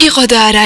იყო და არა,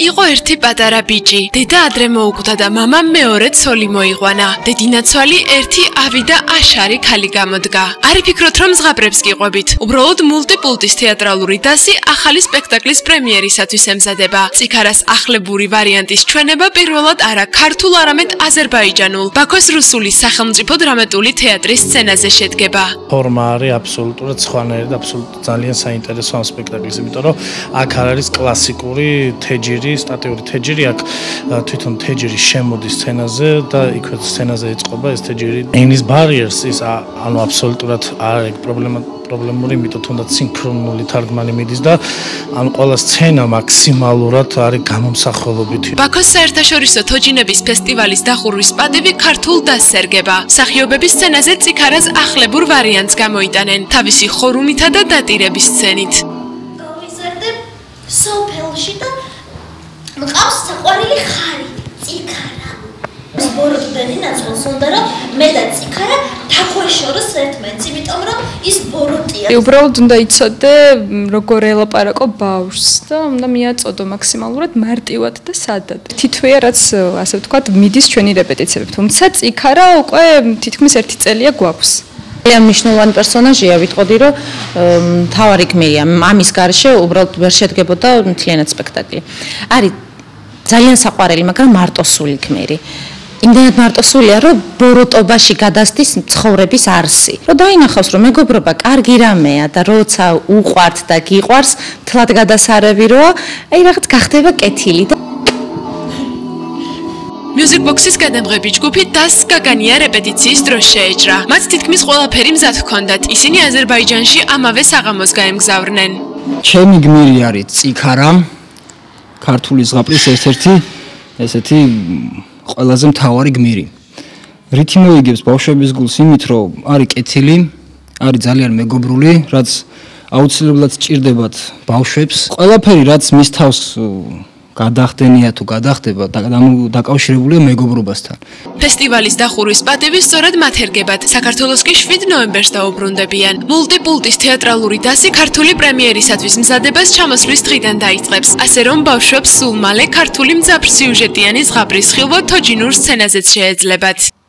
იყო ერთი პატარა ბიჭი. დედა ადრე მოუკვდა და მამამ მეორე ცოლი მოიყვანა. დებინაცვალი ერთი ავიდა აშარი ქალი გამოდგა. არი ფიქრობთ რომ ზღაპრებს გიყვებით. უბრალოდ მულტიპულტის თეატრალური დასი ახალი სპექტაკლის პრემიერისათვის ემზადება. წიქარას ახლებური ვარიანტის ჩვენება პირველად არა ქართულ, არამედ აზერბაიჯანულ ბაქოს რუსული სახელმწიფო დრამატული თეატრის სცენაზე შედგება. ფორმა არის აბსოლუტურად სხვანაირი და აბსოლუტურად ძალიან საინტერესო ამ სპექტაკლის, იმიტომ რომ აქ არის კლასიკური თეჯირი, სტატიური თეჯირი, აქ თვითონ თეჯირი შემოდის სცენაზე და იქვე სცენაზე იწყება ეს თეჯირი. ენის ბარიერს ის ანუ აბსოლუტურად არ არის პრობლემური, იმიტომ თუნდაც სინქრონული თარგმანი მიდის და ან ყველა სცენა მაქსიმალურად არის გამომსახველობითი. ბაქოს საერთაშორისო თოჯინების ფესტივალის დახურვის პატივი ქართულ დასს ერგება. მსახიობების სცენაზე წიქარას ახლებურ ვარიანტს გამოიტანენ თავისი ხორუმითა და დატირების სცენით. სოფელში და მყავს საყვარელი ხარი, წიქარა. ბოროტდენი ნაწილს უნდა რომ მე და წიქარა თაქვეშოროს ერთმანეთს, იმიტომ რომ ის ბოროტია. უბრალოდ უნდა იცოდე როგორ ელაპარაკო ბავშვს და უნდა მიაწოდო მაქსიმალურად მარტივად და სადად. თითოეულ რაც ასე ვთქვათ მიდის ჩვენი რეპეტიციები, თუმცა წიქარა უკვე თითქმის 1 წელია გვაქვს. ძალიან მნიშვნელოვანი პერსონაჟია, ვიტყოდი რომ მთავარი გმირია. ამის გარშე უბრალოდ ვერ შედგებოდა მთლიანად სპექტაკლი. არის ძალიან საყვარელი, მაგრამ მარტოსული გმირი. იმდენად მარტოსულია, რომ ბოროტობაში გადასდის ცხოვრების არსი. რომ დაინახავს, რომ მეგობრობა კარგი რამეა და როცა უყვართ და გიყვარს, თლად გადასარევი როა, აი რაღაც გახდება კეთილი და Music Box-ის გადამღები ჯგუფი დასს გაგანია რეპეტიციის დროს შეეჭრა. მათ თითქმის ყველაფერი მზად ჰქონდათ. ისინი აზერბაიჯანში ამავე საღამოს გაემგზავრნენ. ჩემი გმირი არის წიქარა, ქართული ზღაპრის ერთ-ერთი ესეთი ყველაზე მთავარი გმირი. რითი მოიგებს ბავშვების გულს იმით, რომ არის კეთილი, არის ძალიან მეგობრული, რაც აუცილებლად სჭირდებათ ბავშვებს. ყველაფერი რაც მის თავს გადახდენია თუ გადახდება დაკავშირებულია მეგობრობასთან. ფესტივალის დახურვის პატივი სწორედ მათ ერგებათ. საქართველოს კი 7 ნოემბერს დაუბრუნდებიან. მულტიპულტის თეატრალური დასი ქართული პრემიერისათვის მზადებას ჩამოსვლის დღიდან დაიწყებს. ასე რომ ბავშვებს სულ მალე ქართული მძაფრ სიუჟეტიანი ზღაპრის ხილვა თოჯინურ სცენაზეც შეეძლებათ.